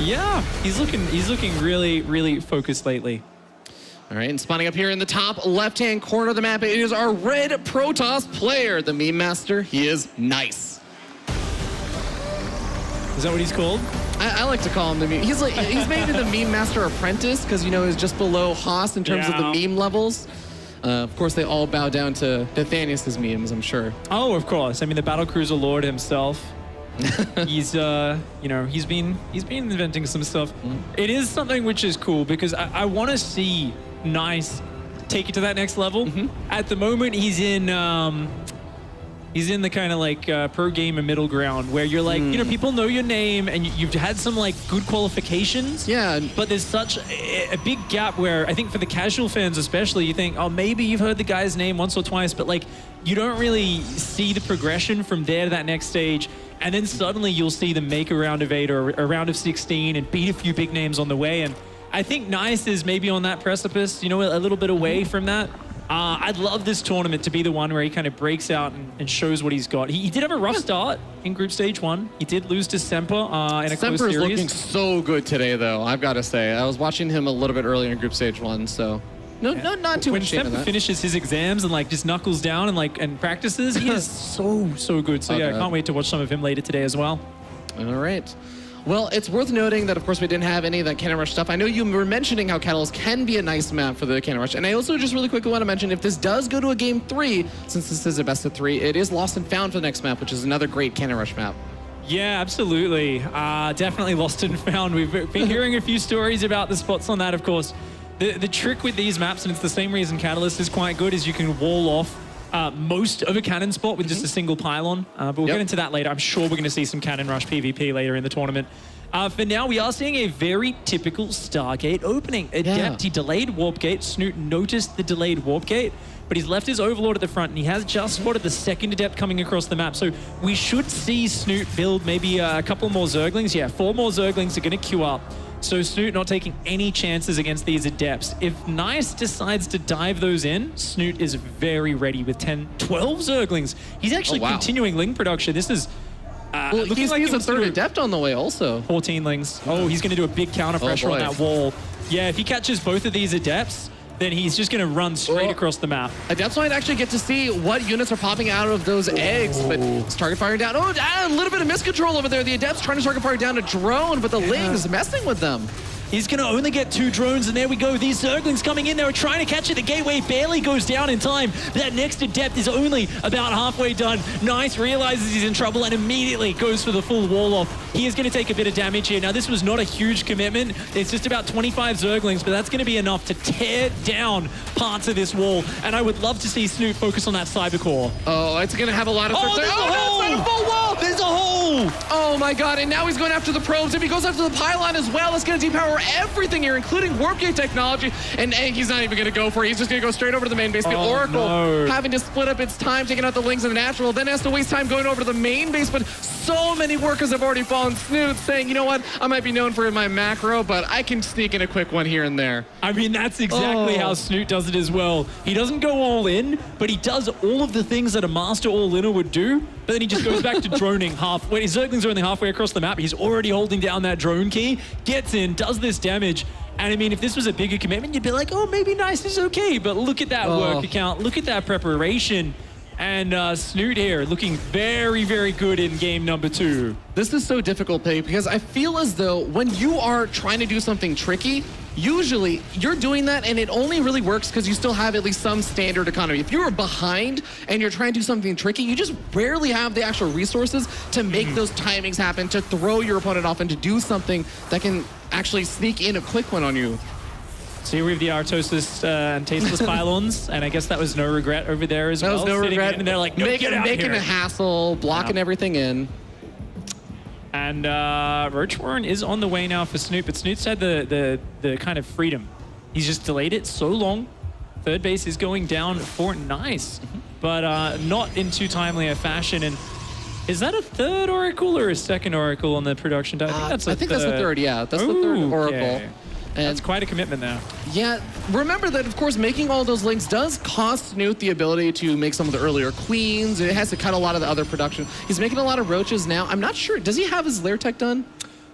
Yeah, he's looking really, really focused lately. All right, and spawning up here in the top left-hand corner of the map, it is our red Protoss player, the meme master. He is Nice. Is that what he's called? I like to call him the meme. He's maybe the meme master apprentice because, you know, he's just below Haas in terms of the meme levels. Of course, they all bow down to Nathanius' memes, I'm sure. Oh, of course. I mean, the Battlecruiser Lord himself. He's you know, he's been inventing some stuff. It is something which is cool because I want to see Nice take it to that next level. At the moment, he's in the kind of like pro gamer middle ground where you're like, you know, people know your name and you've had some like good qualifications. Yeah. But there's such a big gap where I think for the casual fans especially, you think, oh, maybe you've heard the guy's name once or twice, but like you don't really see the progression from there to that next stage. And then suddenly you'll see them make a round of 8 or a round of 16 and beat a few big names on the way. And I think Nice is maybe on that precipice, you know, a little bit away from that. I'd love this tournament to be the one where he kind of breaks out and shows what he's got. He did have a rough start in Group Stage 1. He did lose to Semper in a close series. Semper's looking so good today, though, I've got to say. I was watching him a little bit earlier in Group Stage 1, so... Not too much shame in that. When Semper finishes his exams and like just knuckles down and practices, he is so good. So yeah, I can't wait to watch some of him later today as well. All right. Well, it's worth noting that, of course, we didn't have any of that Cannon Rush stuff. I know you were mentioning how Catalyst can be a nice map for the Cannon Rush. And I also just really quickly want to mention, if this does go to a Game 3, since this is a best of 3, it is Lost and Found for the next map, which is another great Cannon Rush map. Yeah, absolutely. Definitely Lost and Found. We've been hearing a few stories about the spots on that, of course. The trick with these maps, and it's the same reason Catalyst is quite good, is you can wall off most of a cannon spot with just a single pylon. But we'll get into that later. I'm sure we're going to see some Cannon Rush PvP later in the tournament. For now, we are seeing a very typical Stargate opening. Adept, he delayed Warp Gate. Snute noticed the delayed Warp Gate, but he's left his Overlord at the front, and he has just spotted the second Adept coming across the map. So we should see Snute build maybe a couple more Zerglings. Yeah, 4 more Zerglings are going to queue up. So Snute not taking any chances against these Adepts. If Nice decides to dive those in, Snute is very ready with 10, 12 Zerglings. He's actually continuing Ling production. This is well, he's like a third Adept on the way also. 14 Lings. Oh, he's going to do a big counter pressure on that wall. Yeah, if he catches both of these Adepts, then he's just going to run straight across the map. Adepts might actually get to see what units are popping out of those eggs, but it's target firing down. Oh, a little bit of miscontrol over there. The Adepts trying to target fire down a drone, but the Lings messing with them. He's going to only get 2 drones, and there we go. These Zerglings coming in. They were trying to catch it. The gateway barely goes down in time. But that next adept is only about halfway done. Nice realizes he's in trouble and immediately goes for the full wall off. He is going to take a bit of damage here. Now, this was not a huge commitment. It's just about 25 Zerglings, but that's going to be enough to tear down parts of this wall. And I would love to see Snute focus on that cyber core. Oh, it's going to have a lot of... Oh, there's a hole! That's not a full wall! There's a hole! Oh my god, and now he's going after the probes. If he goes after the pylon as well, it's going to depower everything here, including warp gate technology. And he's not even going to go for it. He's just going to go straight over to the main base. The Oracle having to split up its time, taking out the Lings and the Natural, then has to waste time going over to the main base. But so many workers have already fallen. Snute saying, you know what, I might be known for my macro, but I can sneak in a quick one here and there. I mean, that's exactly how Snute does it as well. He doesn't go all in, but he does all of the things that a master all-inner would do, but then he just goes back to droning half. When his Zerglings are only halfway across the map, he's already holding down that drone key, gets in, does this damage. And I mean, if this was a bigger commitment, you'd be like, oh, maybe Nice is okay, but look at that work account, look at that preparation. And Snute here looking very, very good in game number 2. This is so difficult, Pei, because I feel as though when you are trying to do something tricky, usually you're doing that and it only really works because you still have at least some standard economy. If you're behind and you're trying to do something tricky, you just rarely have the actual resources to make those timings happen, to throw your opponent off and to do something that can actually sneak in a quick one on you. So here we have the Artosis and Tasteless Pylons, and I guess that was no regret over there as well. That was no regret. And they're like, no, get out making here. a hassle, blocking everything in. And Roach Warren is on the way now for Snute, but Snute's had the kind of freedom. He's just delayed it so long. Third base is going down for Nice, but not in too timely a fashion. And is that a third Oracle or a second Oracle on the production? I think that's the third, yeah. That's the third Oracle. Okay. And that's quite a commitment now. Yeah, remember that, of course, making all those links does cost Snute the ability to make some of the earlier queens. It has to cut a lot of the other production. He's making a lot of roaches now. I'm not sure. Does he have his lair tech done?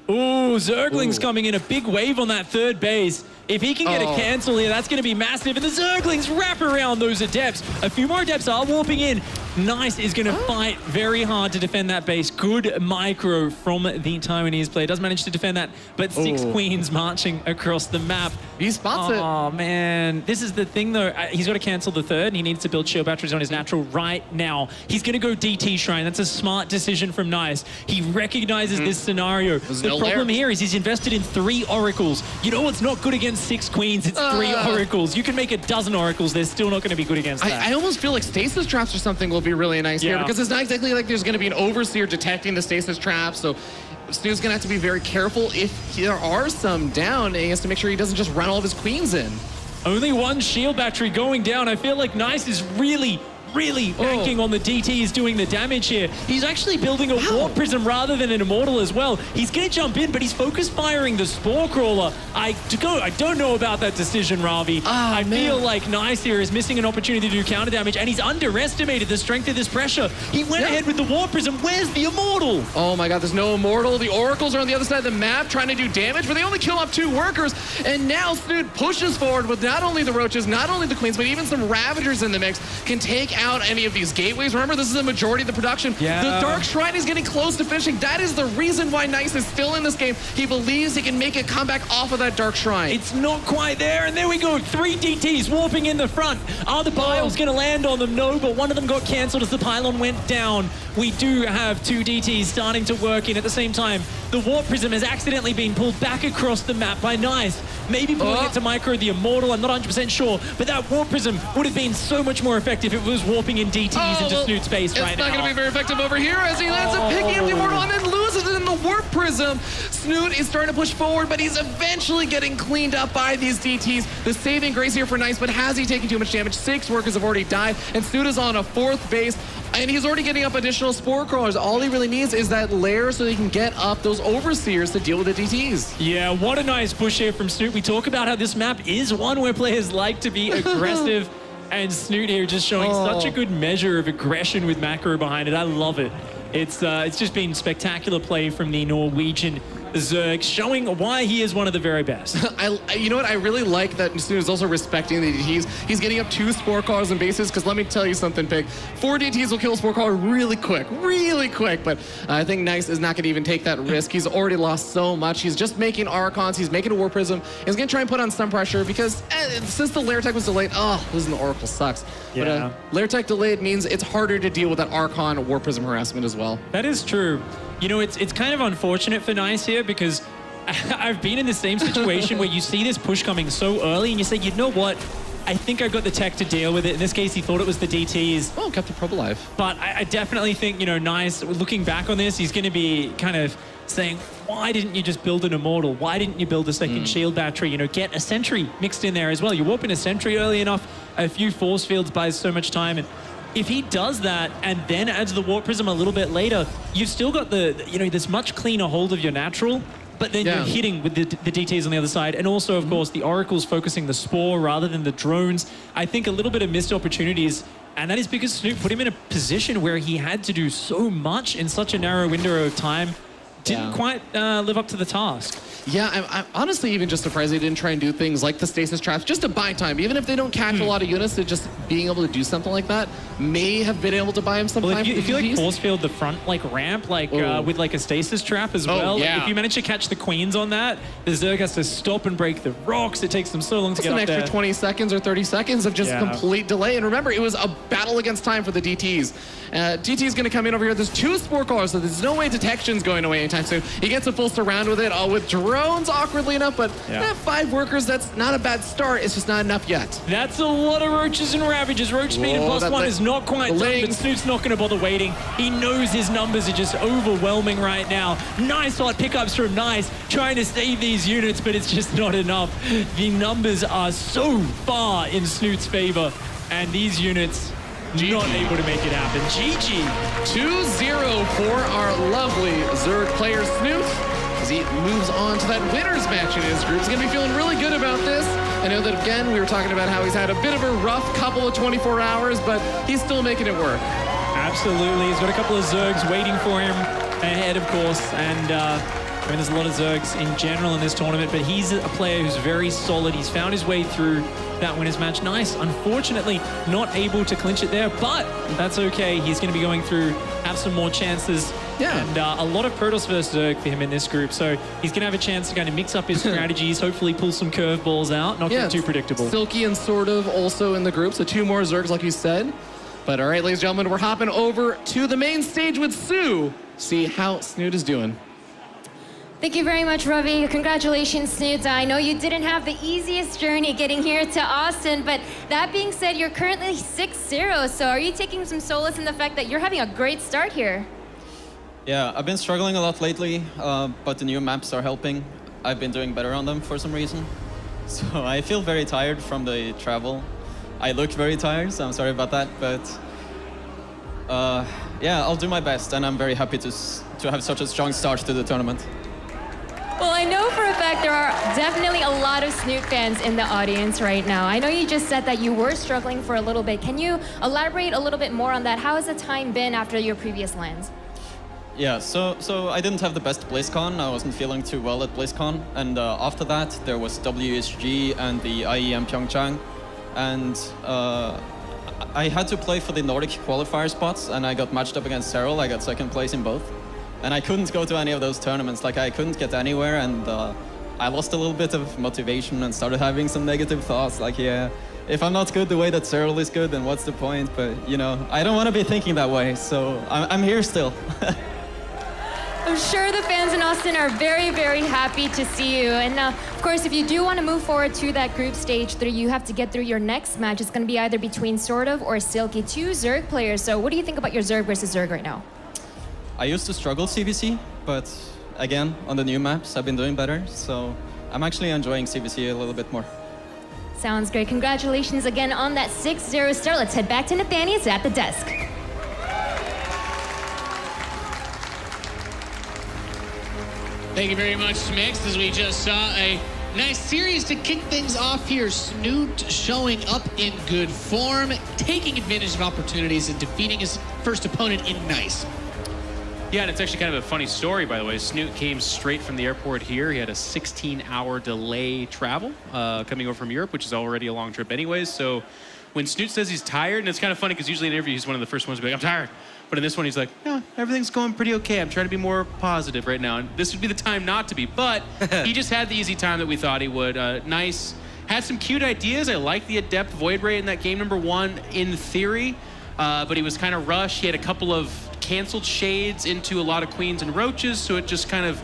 Ooh, Zerglings coming in a big wave on that third base. If he can get a cancel here, that's going to be massive. And the Zerglings wrap around those Adepts. A few more Adepts are warping in. Nice is going to fight very hard to defend that base. Good micro from the Taiwanese player. Does manage to defend that, but 6 queens marching across the map. He spots it. Oh, man. This is the thing, though. He's got to cancel the third, and he needs to build shield batteries on his natural right now. He's going to go DT Shrine. That's a smart decision from Nice. He recognizes this scenario. The problem here is he's invested in 3 Oracles. You know what's not good against 6 queens? It's 3 Oracles. You can make a dozen Oracles. They're still not going to be good against that. I almost feel like stasis traps or something will be really nice here, because it's not exactly like there's going to be an overseer detecting the stasis traps. So Snute's going to have to be very careful. If there are some down, he has to make sure he doesn't just run all of his queens in. Only 1 shield battery going down. I feel like Nice is really banking on the DTs doing the damage here. He's actually building a warp prism rather than an immortal as well. He's going to jump in, but he's focus firing the Spore Crawler. I don't know about that decision, Ravi. I feel like Nice here is missing an opportunity to do counter damage, and he's underestimated the strength of this pressure. He went ahead with the warp prism. Where's the immortal? Oh my god, there's no immortal. The Oracles are on the other side of the map trying to do damage, but they only kill off 2 workers. And now Snute pushes forward with not only the roaches, not only the queens, but even some Ravagers in the mix. Can take out any of these gateways. Remember, this is a majority of the production. The Dark Shrine is getting close to finishing. That is the reason why Nice is still in this game. He believes he can make a comeback off of that Dark Shrine. It's not quite there, and there we go. 3 DTs warping in the front. Are the piles going to land on them? No, but one of them got cancelled as the pylon went down. We do have 2 DTs starting to work in at the same time. The warp prism has accidentally been pulled back across the map by Nice. Maybe pulling it to micro the immortal, I'm not 100% sure, but that warp prism would have been so much more effective if it was warping in DTs into Snute's base right now. It's not going to be very effective over here as he lands up picking up the immortal and then loses it in the warp prism. Snute is starting to push forward, but he's eventually getting cleaned up by these DTs. The saving grace here for Nice, but has he taken too much damage? 6 workers have already died, and Snute is on a 4th base. And he's already getting up additional Spore Crawlers. All he really needs is that lair so he can get up those Overseers to deal with the DTs. Yeah, what a nice push here from Snute. We talk about how this map is one where players like to be aggressive, and Snute here just showing such a good measure of aggression with macro behind it. I love it. It's just been spectacular play from the Norwegian Zerg, showing why he is one of the very best. You know what? I really like that Snute is also respecting the DTs. He's getting up 2 Spore Callers and bases, because let me tell you something, Pig. 4 DTs will kill a Spore Caller really quick. But I think Nice is not going to even take that risk. He's already lost so much. He's just making Archons. He's making a War Prism. He's going to try and put on some pressure, because since the Lair Tech was delayed, losing the Oracle sucks. Yeah. But Lair Tech delayed means it's harder to deal with that Archon War Prism harassment as well. That is true. You know, it's kind of unfortunate for Nice here, because I've been in the same situation where you see this push coming so early and you say, you know what? I think I got the tech to deal with it. In this case, he thought it was the DTs. Oh, kept the probe alive. But I definitely think, you know, Nice, looking back on this, he's going to be kind of saying, why didn't you just build an Immortal? Why didn't you build a second shield battery? You know, get a Sentry mixed in there as well. You're warping a Sentry early enough. A few Force Fields buys so much time. And if he does that and then adds the Warp Prism a little bit later, you've still got this much cleaner hold of your natural, but then you're hitting with the DTs on the other side. And also, of course, the Oracle's focusing the Spore rather than the drones. I think a little bit of missed opportunities, and that is because Snute put him in a position where he had to do so much in such a narrow window of time. Didn't quite live up to the task. Yeah, I'm honestly even just surprised they didn't try and do things like the stasis traps just to buy time. Even if they don't catch a lot of units, to just being able to do something like that may have been able to buy him some Well, time. if you like force field the front ramp, with like a stasis trap as well. Yeah. If you manage to catch the queens on that, the Zerg has to stop and break the rocks. It takes them so long to get up there. It's an extra 20 seconds or 30 seconds of just complete delay. And remember, it was a battle against time for the DTs. DT is going to come in over here. There's 2 Spore Callers, so there's no way detection's going away anytime soon. He gets a full surround with it, with drones, awkwardly enough, but 5 workers, that's not a bad start. It's just not enough yet. That's a lot of Roaches and Ravages. Roach speed and +1 is not quite done, but Snoot's not going to bother waiting. He knows his numbers are just overwhelming right now. Nice hot pickups from Nice, trying to save these units, but it's just not enough. The numbers are so far in Snoot's favor, and these units not able to make it happen. GG. 2-0 for our lovely Zerg player Snute, as he moves on to that winner's match in his group. He's going to be feeling really good about this. I know that, again, we were talking about how he's had a bit of a rough couple of 24 hours, but he's still making it work. Absolutely. He's got a couple of Zergs waiting for him ahead, of course, and I mean, there's a lot of Zergs in general in this tournament, but he's a player who's very solid. He's found his way through that winner's match. Nice. Unfortunately, not able to clinch it there, but that's okay. He's going to be going through, have some more chances. Yeah. And a lot of Protoss versus Zerg for him in this group. So he's going to have a chance to kind of mix up his strategies, hopefully pull some curveballs out, not get too predictable. Silky and sort of also in the group, so 2 more Zergs, like you said. But all right, ladies and gentlemen, we're hopping over to the main stage with Sue. See how Snute is doing. Thank you very much, Ravi. Congratulations, Snute. I know you didn't have the easiest journey getting here to Austin, but that being said, you're currently 6-0. So are you taking some solace in the fact that you're having a great start here? Yeah, I've been struggling a lot lately, but the new maps are helping. I've been doing better on them for some reason. So I feel very tired from the travel. I look very tired, so I'm sorry about that, but yeah, I'll do my best, and I'm very happy to have such a strong start to the tournament. Well, I know for a fact there are definitely a lot of Snute fans in the audience right now. I know you just said that you were struggling for a little bit. Can you elaborate a little bit more on that? How has the time been after your previous lands? Yeah, so I didn't have the best BlizzCon. I wasn't feeling too well at BlizzCon. And after that, there was WSG and the IEM Pyeongchang. And I had to play for the Nordic qualifier spots, and I got matched up against Cyril. I got second place in both. And I couldn't go to any of those tournaments. Like, I couldn't get anywhere, and I lost a little bit of motivation and started having some negative thoughts. Like, yeah, if I'm not good the way that Cyril is good, then what's the point? But, you know, I don't want to be thinking that way, so I'm here still. I'm sure the fans in Austin are very, very happy to see you. And of course, if you do want to move forward to that group stage 3, you have to get through your next match. It's going to be either between Sort of or Silky, 2 Zerg players. So what do you think about your Zerg versus Zerg right now? I used to struggle CVC, but again, on the new maps, I've been doing better. So I'm actually enjoying CVC a little bit more. Sounds great. Congratulations again on that 6-0 start. Let's head back to Nathanias at the desk. Thank you very much, Mix, as we just saw a nice series to kick things off here. Snute showing up in good form, taking advantage of opportunities and defeating his first opponent in nice. Yeah, and it's actually kind of a funny story, by the way. Snute came straight from the airport here. He had a 16-hour delay travel coming over from Europe, which is already a long trip anyways. So when Snute says he's tired, and it's kind of funny because usually in an interview he's one of the first ones to be like, I'm tired. But in this one he's like, no, everything's going pretty okay. I'm trying to be more positive right now. And this would be the time not to be. But he just had the easy time that we thought he would. Nice. Had some cute ideas. I like the Adept Void Ray in that game number 1 in theory. But he was kind of rushed. He had a couple of canceled shades into a lot of queens and roaches, so it just kind of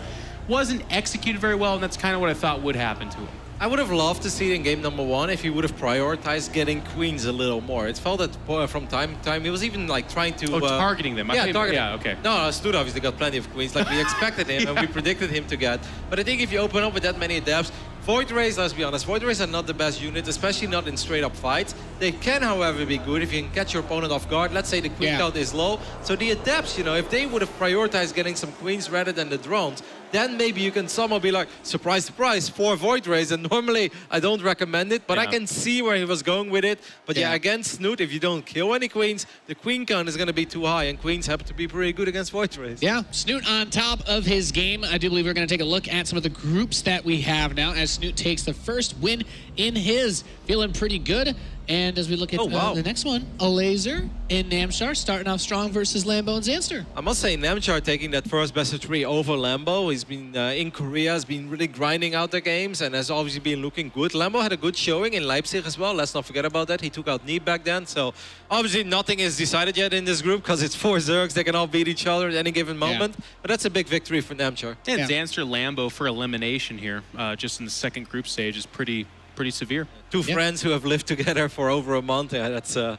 wasn't executed very well, and that's kind of what I thought would happen to him. I would have loved to see it in game number 1 if he would have prioritized getting queens a little more. It felt that from time to time he was even like trying to targeting them. Yeah, targeting. Yeah, okay. No, Snute obviously got plenty of queens like we expected him and we predicted him to get. But I think if you open up with that many adepts, Void Rays, let's be honest, Void Rays are not the best unit, especially not in straight-up fights. They can, however, be good if you can catch your opponent off guard. Let's say the queen count is low. So the adepts, you know, if they would have prioritized getting some queens rather than the drones, then maybe you can somehow be like, surprise, surprise, 4 Void Rays. And normally I don't recommend it, but I can see where he was going with it. But yeah, against Snute, if you don't kill any queens, the queen count is going to be too high, and queens happen to be pretty good against Void Rays. Yeah, Snute on top of his game. I do believe we're going to take a look at some of the groups that we have now as Snute takes the first win in his. Feeling pretty good. And as we look at the next one, a laser in Namshar starting off strong versus Lambo and Zanster. I must say, Namshar taking that first best of 3 over Lambo. He's been in Korea, has been really grinding out the games and has obviously been looking good. Lambo had a good showing in Leipzig as well. Let's not forget about that. He took out Neep back then. So obviously nothing is decided yet in this group because it's 4 Zergs. They can all beat each other at any given moment. But that's a big victory for Namshar. And Zanster Lambo for elimination here, just in the second group stage, is pretty severe. 2 friends who have lived together for over a month. Yeah, that's a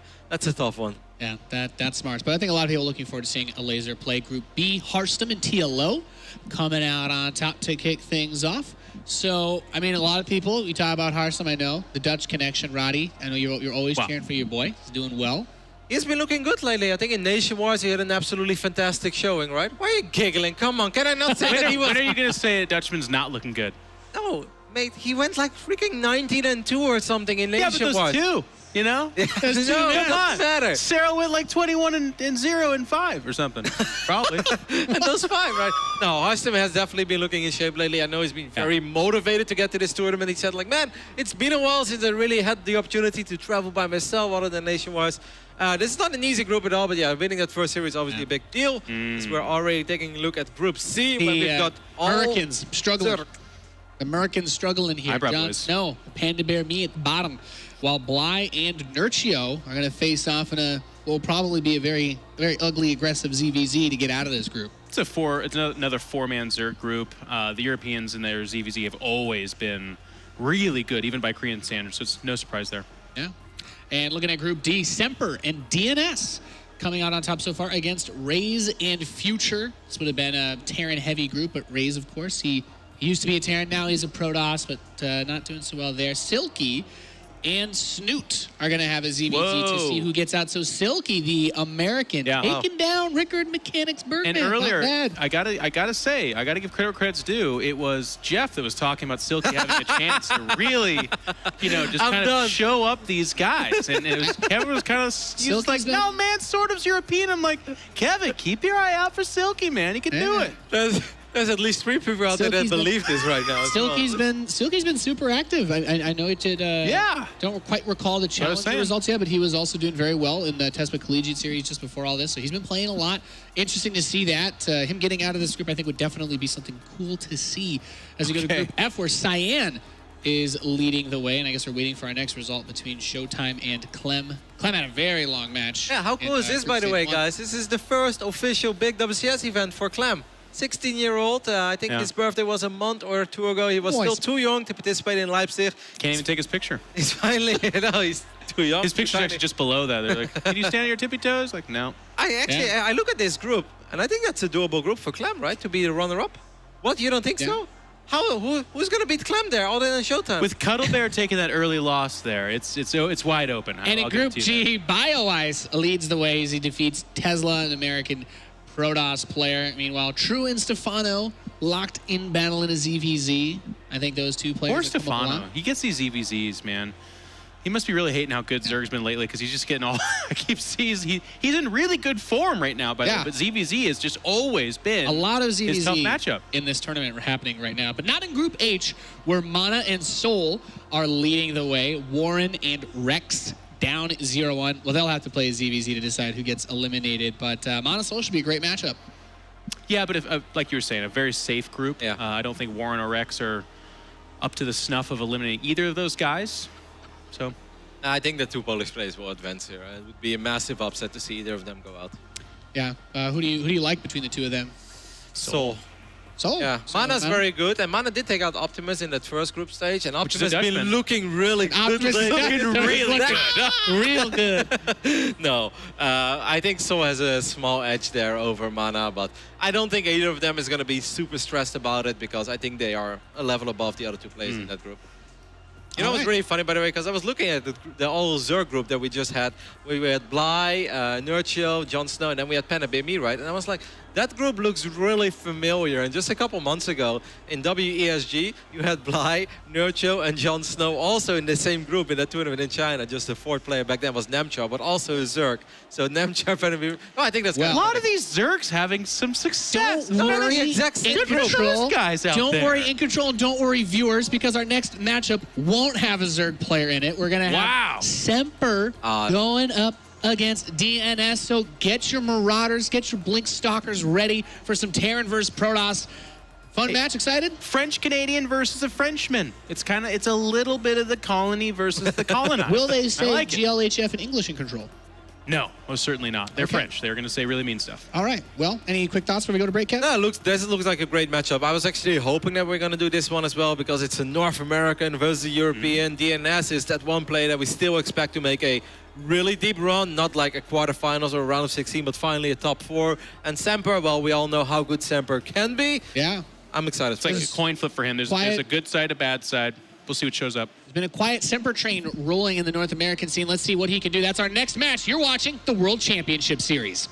tough one. Yeah, that's smart. But I think a lot of people are looking forward to seeing a laser play Group B. Harstem and TLO coming out on top to kick things off. So, I mean, a lot of people, you talk about Harstem, I know. The Dutch connection, Roddy. I know you're always cheering for your boy. He's doing well. He's been looking good lately. I think in Nation Wars he had an absolutely fantastic showing, right? Why are you giggling? Come on, can I not say that he was... When are you going to say a Dutchman's not looking good? No. Mate, he went like freaking 19-2 or something in Nation Wars. Yeah, but those 2, you know? Those 2, no, it doesn't matter. Sarah went like 21-0-5 or something. Probably. And those 5, right? No, Harstem has definitely been looking in shape lately. I know he's been very motivated to get to this tournament. He said, like, man, it's been a while since I really had the opportunity to travel by myself other than Nation Wars. This is not an easy group at all, but yeah, winning that first series is obviously a big deal. As we're already taking a look at Group C, when we've got all Hurricanes struggling. Americans struggling here. Eyebrow boys. No, Panda Bear Me at the bottom. While Bly and Nurchio are going to face off in a, will probably be a very, very ugly, aggressive ZVZ to get out of this group. It's another 4-man Zerg group. The Europeans in their ZVZ have always been really good, even by Korean standards, so it's no surprise there. Yeah. And looking at Group D, Semper and DNS coming out on top so far against Raze and Future. This would have been a Terran-heavy group, but Raze, of course, he used to be a Terran, now he's a Protoss, but not doing so well there. Silky and Snute are going to have a ZVZ to see who gets out. So Silky, the American, taking down Rickard Mechanics Bergman. And earlier, I gotta give credit where credit's due. It was Jeff that was talking about Silky having a chance to really, just kind of show up these guys. And Kevin was kind of, he was like, no, man, sort of's European. I'm like, Kevin, keep your eye out for Silky, man. He can do it. There's at least 3 people out there that believe this right now. Silky's been super active. I know it did. Don't quite recall the challenge results yet, but he was also doing very well in the Tespa Collegiate Series just before all this. So he's been playing a lot. Interesting to see that. Him getting out of this group, I think, would definitely be something cool to see as we go to Group F, where Cyan is leading the way, and I guess we're waiting for our next result between Showtime and Clem. Clem had a very long match. Yeah, how cool is this, by the way, guys? This is the first official big WCS event for Clem. 16-year-old. I think his birthday was a month or 2 ago. He was still too young to participate in Leipzig. Can't even take his picture. He's finally, he's too young. His picture's actually just below that. They're like, can you stand on your tippy toes? Like, no. I look at this group, and I think that's a doable group for Clem, right? To be the runner-up. What, you don't think so? Who's going to beat Clem there other than Showtime? With Cuddle Bear taking that early loss there, it's wide open. And in Group G, BioIce leads the way as he defeats Tesla, an American Protoss player. Meanwhile, True and Stefano locked in battle in a ZVZ. I think those 2 players. Poor Stefano. He gets these ZVZs, man. He must be really hating how good Zerg's been lately because he's just getting all. I keep seeing he's in really good form right now. By the way, but ZVZ has just always been a lot of his tough ZVZ matchup in this tournament happening right now, but not in Group H, where Mana and Soul are leading the way. Warren and Rex down 0-1. Well, they'll have to play ZVZ to decide who gets eliminated, but Mana Soul should be a great matchup. Yeah, but if like you were saying, a very safe group. Yeah. I don't think Warren or Rex are up to the snuff of eliminating either of those guys. So I think the two Polish players will advance here. It would be a massive upset to see either of them go out. Yeah. Who do you like between the two of them? Soul. Soul? Yeah, Soul, Mana's very good, and Mana did take out Optimus in that first group stage, and Optimus has been Dutchman. looking really good. Optimus is lately. looking really good. Real good. No, I think Soul has a small edge there over Mana, but I don't think either of them is going to be super stressed about it because I think they are a level above the other two players in that group. You know, it was really funny, by the way, because I was looking at the all Zerg group that we just had. We had Bly, Nurchill, Jon Snow, and then we had Pen and BME, right? And I was like, that group looks really familiar. And just a couple months ago in WESG, you had Bly, Nurchill, and Jon Snow also in the same group in that tournament in China. Just the fourth player back then was Nemchar, but also a Zerg. So Nemchar, Pen and BME. Oh, I think that's A kind lot of these Zergs having some success. Don't worry, Good for those guys out don't there. worry, In Control, and don't worry, viewers, because our next matchup won't have a Zerg player in it. We're going to have Semper going up against DNS. So get your Marauders, get your Blink Stalkers ready for some Terran versus Protoss. Fun match, excited? French Canadian versus a Frenchman. It's a little bit of the colony versus the colonized. Will they say like it. GLHF in English In Control? No, most certainly not. They're French. They're going to say really mean stuff. All right. Well, any quick thoughts before we go to break, Kev? No, this looks like a great matchup. I was actually hoping that we're going to do this one as well because it's a North American versus a European. DNS is that one player that we still expect to make a really deep run, not like a quarterfinals or a round of 16, but finally a top 4. And Semper, well, we all know how good Semper can be. Yeah. I'm excited. It's like a coin flip for him. There's a good side, a bad side. We'll see what shows up. There's been a quiet Semper train rolling in the North American scene. Let's see what he can do. That's our next match. You're watching the World Championship Series.